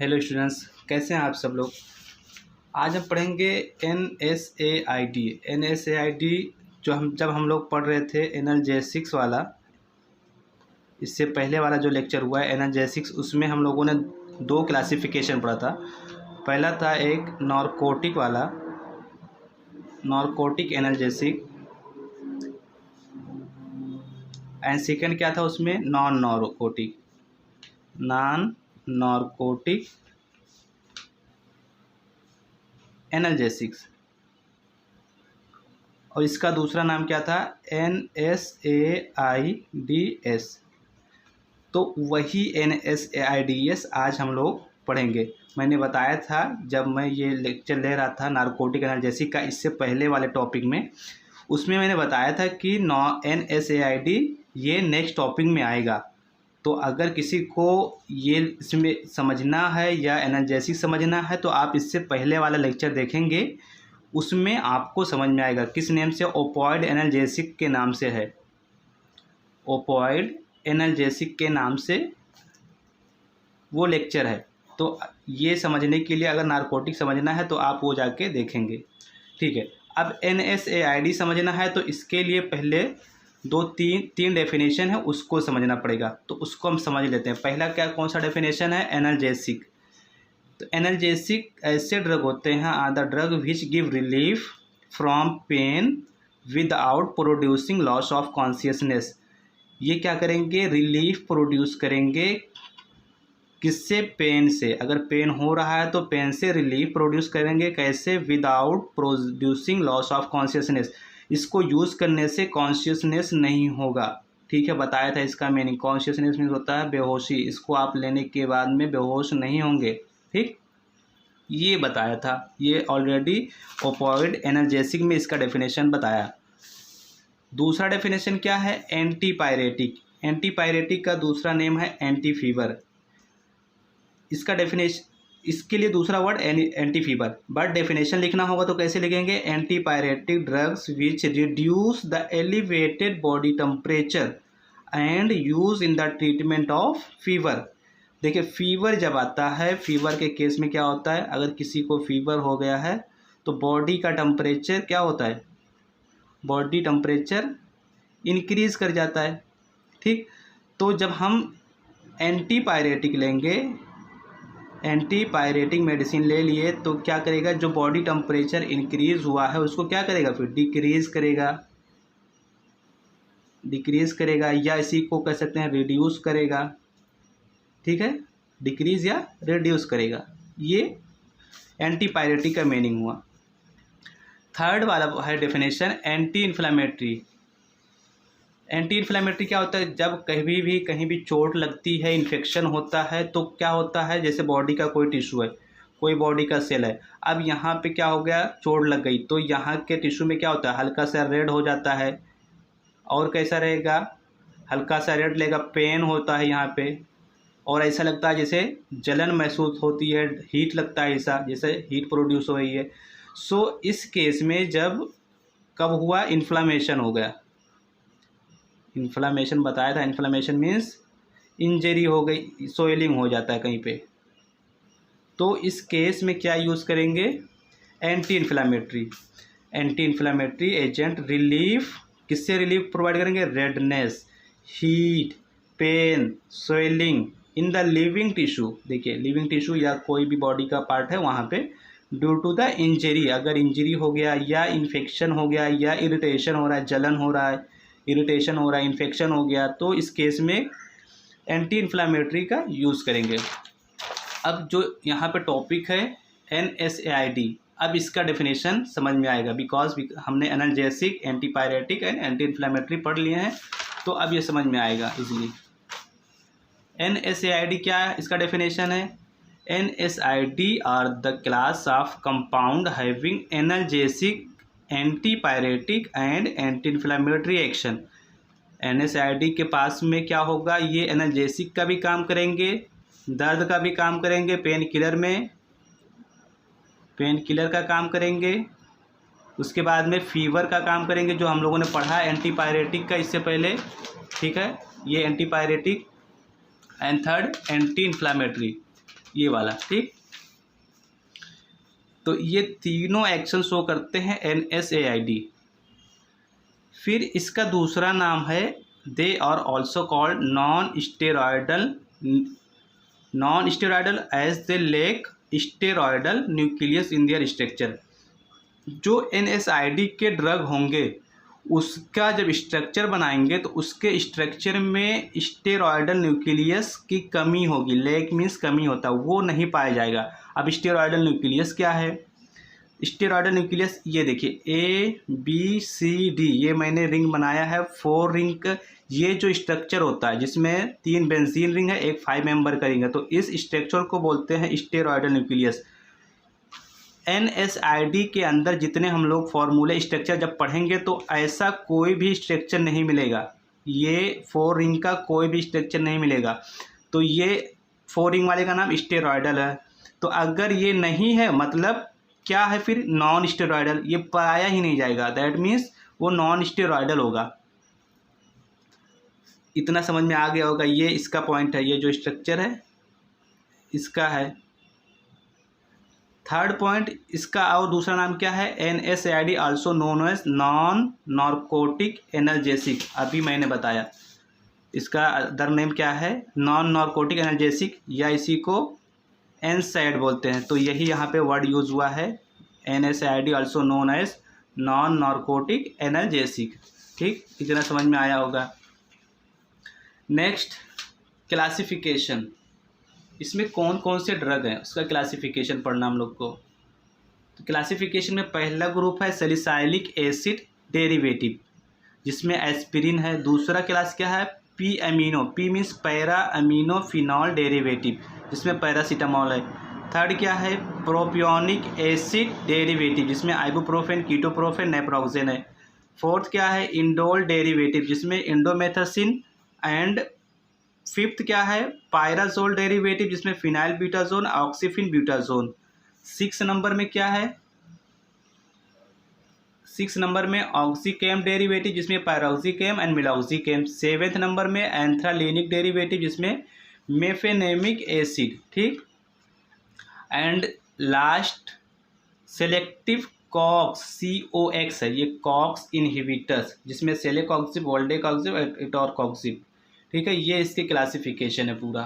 Hello students, कैसे हैं आप सब लोग। आज हम पढ़ेंगे NSAID। NSAID जब हम लोग पढ़ रहे थे एनाल्जेसिक्स वाला, इससे पहले वाला जो लेक्चर हुआ है एनाल्जेसिक्स, उसमें हम लोगों ने दो क्लासिफिकेशन पढ़ा था। पहला था एक नॉर्कोटिक वाला, नॉर्कोटिक एनाल्जेसिक, एंड सेकेंड क्या था उसमें, नॉन नॉर्कोटिक एनाल्जेसिक्स, और इसका दूसरा नाम क्या था, NSAIDs। तो वही NSAIDs आज हम लोग पढ़ेंगे। मैंने बताया था जब मैं ये लेक्चर ले रहा था नार्कोटिक एनाल्जेसिक का, इससे पहले वाले टॉपिक में, उसमें मैंने बताया था कि NSAID ये नेक्स्ट टॉपिक में आएगा। तो अगर किसी को ये इसमें समझना है या एनाल्जेसिक समझना है तो आप इससे पहले वाला लेक्चर देखेंगे, उसमें आपको समझ में आएगा। किस नेम से, ओपॉइड एनाल्जेसिक के नाम से है, ओपॉइड एनाल्जेसिक के नाम से वो लेक्चर है। तो ये समझने के लिए अगर नार्कोटिक समझना है तो आप वो जाके देखेंगे, ठीक है। अब NSAID समझना है तो इसके लिए पहले तीन डेफिनेशन है, उसको समझना पड़ेगा। तो उसको हम समझ लेते हैं। पहला क्या, कौन सा डेफिनेशन है, एनाल्जेसिक। तो एनाल्जेसिक ऐसे ड्रग होते हैं, are the drug which give relief from pain without producing loss of consciousness. ये क्या करेंगे, रिलीफ प्रोड्यूस करेंगे। किससे, पेन से। अगर पेन हो रहा है तो पेन से रिलीफ प्रोड्यूस करेंगे। कैसे, without producing loss of consciousness. इसको यूज़ करने से कॉन्शियसनेस नहीं होगा, ठीक है। बताया था इसका मीनिंग। कॉन्शियसनेस मीन्स होता है बेहोशी। इसको आप लेने के बाद में बेहोश नहीं होंगे, ठीक, ये बताया था। ये ऑलरेडी ओपॉइड एनाल्जेसिक में इसका डेफिनेशन बताया। दूसरा डेफिनेशन क्या है, एंटीपायरेटिक। एंटीपायरेटिक का दूसरा नेम है एंटी फीवर। इसका डेफिनेशन, इसके लिए दूसरा word anti fever, but definition लिखना होगा तो कैसे लिखेंगे, antipyretic drugs which reduce the elevated body temperature and use in the treatment of fever. देखिए, फीवर जब आता है, फीवर के केस में क्या होता है, अगर किसी को फीवर हो गया है तो बॉडी का टेम्परेचर क्या होता है, बॉडी टेम्परेचर इंक्रीज़ कर जाता है, ठीक। तो जब हम एंटीपायरेटिक लेंगे, एंटीपायरेटिक मेडिसिन ले लिए तो क्या करेगा, जो बॉडी टेम्परेचर इंक्रीज़ हुआ है उसको क्या करेगा, फिर डिक्रीज़ करेगा, या इसी को कह सकते हैं रिड्यूस करेगा, ठीक है। डिक्रीज़ या रिड्यूस करेगा, ये एंटीपायरेटिक का मीनिंग हुआ। थर्ड वाला है definition anti inflammatory. Anti inflammatory क्या होता है, जब कहीं भी चोट लगती है, इन्फेक्शन होता है, तो क्या होता है, जैसे बॉडी का कोई टिश्यू है, कोई बॉडी का सेल है, अब यहाँ पे क्या हो गया, चोट लग गई, तो यहाँ के टिश्यू में क्या होता है, हल्का सा रेड हो जाता है। और कैसा रहेगा, हल्का सा रेड लेगा, पेन होता है यहाँ पे, और ऐसा लगता है जैसे जलन महसूस होती है, हीट लगता है, ऐसा जैसे हीट प्रोड्यूस हो रही है। सो इस केस में जब कब हुआ, इन्फ्लामेशन हो गया। इन्फ्लामेशन बताया था, इन्फ्लामेशन मीन्स इंजरी हो गई, सोइलिंग हो जाता है कहीं पे। तो इस केस में क्या यूज़ करेंगे, एंटी इन्फ्लामेटरी एजेंट। रिलीफ, किससे रिलीफ प्रोवाइड करेंगे, redness, heat, pain, swelling in the living tissue. देखिए, लिविंग टिश्यू या कोई भी बॉडी का पार्ट है वहाँ पे, ड्यू टू द इंजरी, अगर इंजरी हो गया या इन्फेक्शन हो गया या इरिटेशन हो रहा है, जलन हो रहा है, इरिटेशन हो रहा है, इन्फेक्शन हो गया, तो इस केस में एंटी इन्फ्लामेटरी का यूज़ करेंगे। अब जो यहाँ पे टॉपिक है NSAID, अब इसका डेफिनेशन समझ में आएगा, बिकॉज हमने analgesic, antipyretic and anti inflammatory पढ़ लिए हैं, तो अब ये समझ में आएगा इजीली। NSAID क्या है, इसका डेफिनेशन है, NSAID are the class of compound having analgesic, antipyretic and anti inflammatory action. NSAID के पास में क्या होगा, ये एनाल्जेसिक का भी काम करेंगे, दर्द का भी काम करेंगे, पेन किलर का काम करेंगे, उसके बाद में फीवर का काम करेंगे, जो हम लोगों ने पढ़ा है एंटीपायरेटिक का इससे पहले, ठीक है, ये antipyretic. And third anti inflammatory, ये वाला, ठीक। तो ये तीनों एक्शन शो करते हैं NSAID। फिर इसका दूसरा नाम है they are also called non steroidal as they lack steroidal nucleus in their structure. जो NSAID के ड्रग होंगे उसका जब स्ट्रक्चर बनाएंगे तो उसके स्ट्रक्चर में स्टेरॉयडल न्यूक्लियस की कमी होगी। लैक मीन्स कमी होता है, वो नहीं पाया जाएगा। अब स्टेरॉयडल न्यूक्लियस क्या है? स्टेरॉयडल न्यूक्लियस ये देखिए ABCD, ये मैंने रिंग बनाया है 4 रिंग का। ये जो स्ट्रक्चर होता है जिसमें 3 बेंजीन रिंग है, एक 5 मेंबर का रिंग है, तो इस स्ट्रक्चर को बोलते हैं स्टेरॉयडल न्यूक्लियस। NSAID के अंदर जितने हम लोग फॉर्मूले स्ट्रक्चर जब पढ़ेंगे तो ऐसा कोई भी स्ट्रक्चर नहीं मिलेगा, ये 4 रिंग का कोई भी स्ट्रक्चर नहीं मिलेगा। तो ये 4 रिंग वाले का नाम स्टेरॉयडल है। तो अगर ये नहीं है मतलब क्या है फिर? नॉन स्टेरॉयडल, ये पाया ही नहीं जाएगा, दैट मीन्स वो नॉन स्टेरॉयडल होगा। इतना समझ में आ गया होगा। ये इसका पॉइंट है, ये जो स्ट्रक्चर है इसका है। थर्ड पॉइंट इसका और दूसरा नाम क्या है? NSAID also known as non narcotic analgesic. अभी मैंने बताया इसका अदर नेम क्या है, नॉन नार्कोटिक एनाल्जेसिक, या इसी को NSAID बोलते हैं। तो यही यहाँ पे वर्ड यूज हुआ है, NSAID also known as non narcotic analgesic. ठीक, इतना समझ में आया होगा। नेक्स्ट क्लासिफिकेशन, इसमें कौन कौन से ड्रग हैं उसका क्लासिफिकेशन पढ़ना हम लोग को। तो क्लासिफिकेशन में पहला ग्रुप है सैलिसाइलिक एसिड डेरिवेटिव जिसमें एस्पिरिन है। दूसरा क्लास क्या है? P amino, P means para amino phenol derivative जिसमें पैरासीटामॉल है। थर्ड क्या है? प्रोपियोनिक एसिड डेरिवेटिव जिसमें आइबुप्रोफेन, कीटोप्रोफेन, नेप्रोक्सेन है। फोर्थ क्या है? इंडोल डेरिवेटिव जिसमें इंडोमेथासिन एंड फिफ्थ क्या है? पायराजोल डेरिवेटिव जिसमें phenyl butazone, oxyphen butazone. 6 number में क्या है? 6 नंबर में ऑक्सीकेम डेरिवेटिव जिसमें पैरोक्सीकेम एंड मिलॉक्सीकेम। 7th नंबर में एंथ्रालिनिक डेरिवेटिव जिसमें मेफेनेमिक एसिड, ठीक। And last selective cox COX है, ये कॉक्स इनहिबिटर्स जिसमें सेलेकॉक्सिब, वोल्डेकॉक्सिब, एटोरकॉक्सिब, ठीक है। ये इसके क्लासिफिकेशन है पूरा।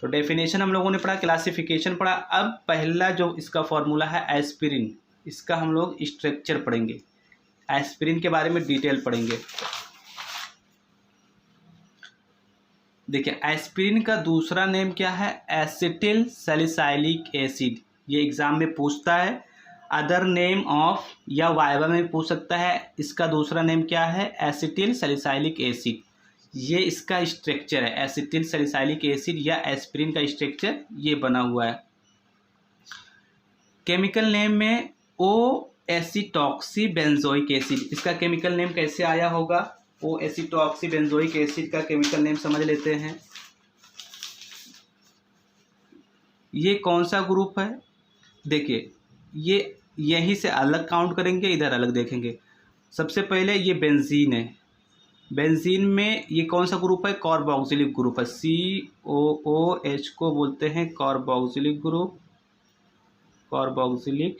तो डेफिनेशन हम लोगों ने पढ़ा, क्लासिफिकेशन पढ़ा। अब पहला जो इसका फॉर्मूला है एस्पिरिन, इसका हम लोग स्ट्रक्चर पढ़ेंगे, एस्पिरिन के बारे में डिटेल पढ़ेंगे। देखिए एस्पिरिन का दूसरा नेम क्या है? Acetyl salicylic acid. ये एग्जाम में पूछता है, अदर नेम ऑफ, या वाइवा में पूछ सकता है। इसका दूसरा नेम क्या है? Acetyl salicylic acid. ये इसका स्ट्रक्चर है, एसिटिल सैलिसाइलिक एसिड या एस्पिरिन का स्ट्रक्चर ये बना हुआ है। केमिकल नेम में ओ एसिटॉक्सी बेंजोइक एसिड, इसका केमिकल नेम कैसे आया होगा? ओ एसिटॉक्सी बेंजोइक एसिड का केमिकल नेम समझ लेते हैं। ये कौन सा ग्रुप है? देखिए ये यहीं से अलग काउंट करेंगे, इधर अलग देखेंगे। सबसे पहले ये बेंजीन है, बेंजीन में ये कौन सा ग्रुप है? कार्बोक्सिलिक ग्रुप है, COOH को बोलते हैं कार्बोक्सिलिक ग्रुप, कार्बोक्सिलिक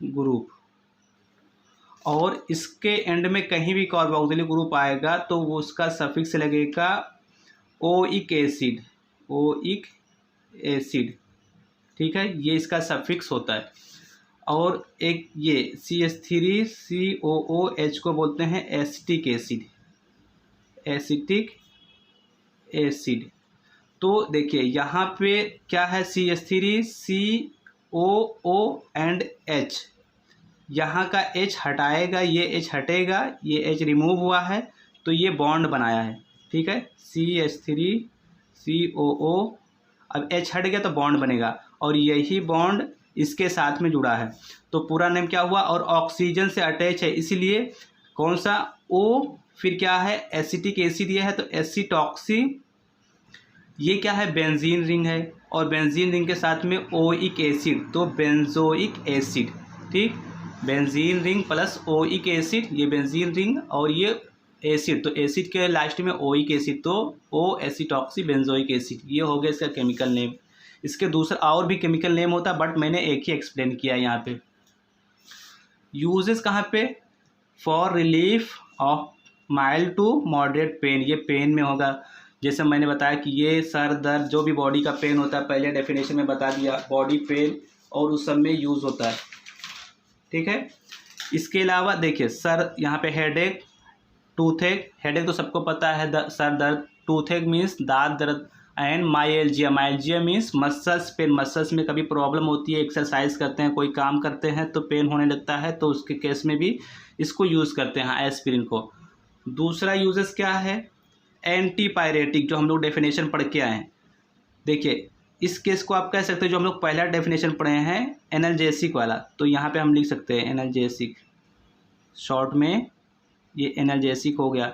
ग्रुप। और इसके एंड में कहीं भी कार्बोक्सिलिक ग्रुप आएगा तो वो उसका सफिक्स लगेगा ओइक एसिड, ओइक एसिड, ठीक है, ये इसका सफिक्स होता है। और एक ये CH3COOH को बोलते हैं एसिटिक एसिड, एसिटिक एसिड। तो देखिए यहाँ पे क्या है? CH3COO एंड H, यहाँ का H हटाएगा, ये H हटेगा, ये H रिमूव हुआ है तो ये बॉन्ड बनाया है, ठीक है। CH3COO, अब H हट गया तो बॉन्ड बनेगा और यही बॉन्ड इसके साथ में जुड़ा है तो पूरा नेम क्या हुआ? और ऑक्सीजन से अटैच है इसलिए कौन सा? O, फिर क्या है? एसिटिक एसिड ये है तो एसिटॉक्सी। ये क्या है? बेंजीन रिंग है और बेंजीन रिंग के साथ में ओइक एसिड तो बेंजोइक एसिड, ठीक। Benzene ring plus oic acid, ये बेंजीन रिंग और ये एसिड, तो एसिड के लास्ट में ओइक एसिड, तो ओ एसिटॉक्सी बेंजोइक एसिड, ये हो गया इसका केमिकल नेम। इसके दूसरा और भी केमिकल नेम होता है, बट मैंने एक ही एक्सप्लेन किया है यहाँ पे। यूजेस कहाँ पे? For relief of mild to moderate pain, ये पेन में होगा। जैसे मैंने बताया कि ये सर दर्द, जो भी बॉडी का पेन होता है, पहले डेफिनेशन में बता दिया, बॉडी पेन और उस सब में यूज़ होता है, ठीक है। इसके अलावा देखिए सर, यहाँ पे हेडेक, टूथेक, हेडेक तो सबको पता है, सर दर्द, टूथेक मीन्स दांत दर्द, and myalgia, myalgia means muscles pain, muscles में कभी प्रॉब्लम होती है, एक्सरसाइज करते हैं, कोई काम करते हैं तो पेन होने लगता है, तो उसके केस में भी इसको यूज़ करते हैं एस्पिरिन को। दूसरा यूजेस क्या है? एंटीपायरेटिक, जो हम लोग डेफिनेशन पढ़ के आए हैं। देखिए इस केस को आप कह सकते हैं, जो हम लोग पहला डेफिनेशन पढ़े हैं एनाल्जेसिक वाला, तो यहाँ पे हम लिख सकते हैं एनाल्जेसिक, शॉर्ट में ये एनाल्जेसिक हो गया।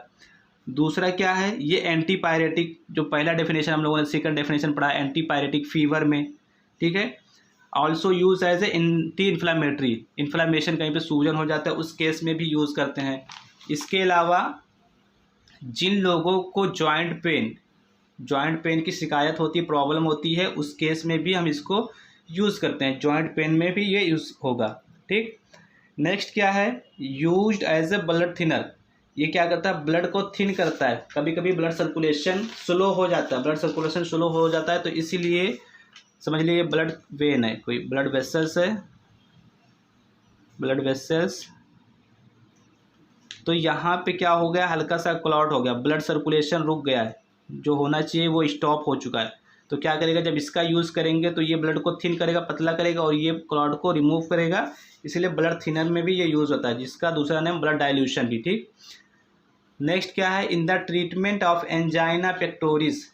दूसरा क्या है? ये एंटीपायरेटिक, जो पहला डेफिनेशन हम लोगों ने सेकंड डेफिनेशन पढ़ा एंटीपायरेटिक फीवर में, ठीक है। Also use as a anti inflammatory, inflammation कहीं पे सूजन हो जाता है उस केस में भी यूज़ करते हैं। इसके अलावा जिन लोगों को जॉइंट पेन की शिकायत होती है, प्रॉब्लम होती है, उस केस में भी हम इसको यूज़ करते हैं, जॉइंट पेन में भी ये यूज़ होगा, ठीक। नेक्स्ट क्या है? Used as a blood thinner, ये क्या करता है? ब्लड को थिन करता है। कभी कभी ब्लड सर्कुलेशन स्लो हो जाता है, तो इसीलिए समझ लीजिए ब्लड वेन है, कोई ब्लड वेसल्स है, ब्लड वेसल्स, तो यहाँ पे क्या हो गया? हल्का सा क्लॉट हो गया, ब्लड सर्कुलेशन रुक गया है, जो होना चाहिए वो स्टॉप हो चुका है। तो क्या करेगा? जब इसका यूज़ करेंगे तो ये ब्लड को थिन करेगा, पतला करेगा, और ये क्लॉट को रिमूव करेगा, इसलिए ब्लड थिनर में भी ये यूज़ होता है, जिसका दूसरा नाम ब्लड डाइल्यूशन भी, ठीक। नेक्स्ट क्या है? In the treatment of angina pectoris,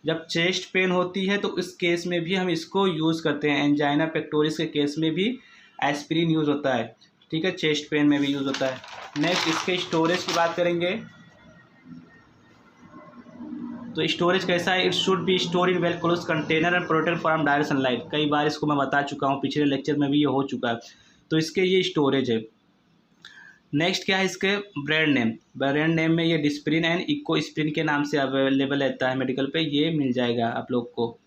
जब चेस्ट पेन होती है तो इस केस में भी हम इसको यूज़ करते हैं, एंजाइना पेक्टोरिस के केस में भी एस्पिरिन यूज़ होता है, ठीक है, चेस्ट पेन में भी यूज़ होता है। नेक्स्ट इसके स्टोरेज की बात करेंगे, तो स्टोरेज कैसा है? It should be store in well close container and protect from direct sunlight, कई बार इसको मैं बता चुका हूँ, पिछले लेक्चर में भी ये हो चुका है, तो इसके ये स्टोरेज है। नेक्स्ट क्या है? इसके ब्रांड नेम में ये डिस्प्रिन एंड इकोस्प्रिन के नाम से अवेलेबल रहता है मेडिकल पे, ये मिल जाएगा आप लोग को।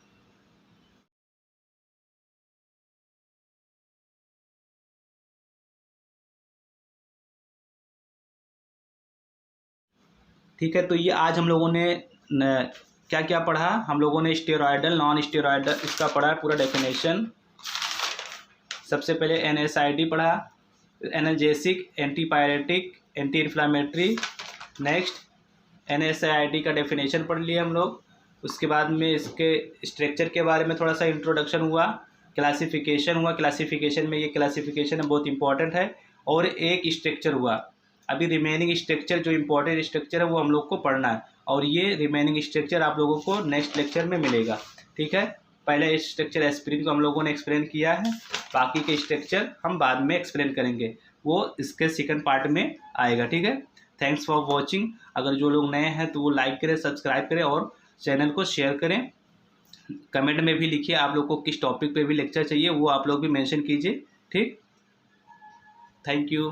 ठीक है, तो ये आज हम लोगों ने क्या क्या पढ़ा? हम लोगों ने स्टेरॉयडल, नॉन स्टेरॉयडल इसका पढ़ा पूरा डेफिनेशन। सबसे पहले NSAID पढ़ा, analgesic, antipyretic, anti inflammatory. Next NSAID का डेफिनेशन पढ़ लिया हम लोग। उसके बाद में इसके स्ट्रक्चर के बारे में थोड़ा सा इंट्रोडक्शन हुआ, क्लासिफिकेशन हुआ, क्लासिफिकेशन में ये क्लासिफिकेशन बहुत इंपॉर्टेंट है, और एक स्ट्रक्चर हुआ। अभी रिमेनिंग स्ट्रक्चर जो इम्पोर्टेंट स्ट्रक्चर है वो हम लोग को पढ़ना है, और ये रिमेनिंग स्ट्रक्चर आप लोगों को नेक्स्ट लेक्चर में मिलेगा, ठीक है। पहले स्ट्रक्चर एस्पिरिन को हम लोगों ने एक्सप्लेन किया है, बाकी के स्ट्रक्चर हम बाद में एक्सप्लेन करेंगे, वो इसके सेकंड पार्ट में आएगा, ठीक है। Thanks for watching. अगर जो लोग नए हैं तो वो लाइक करें, सब्सक्राइब करें और चैनल को शेयर करें। कमेंट में भी लिखिए आप लोग को किस टॉपिक पे भी लेक्चर चाहिए, वो आप लोग भी मेंशन कीजिए, ठीक। Thank you.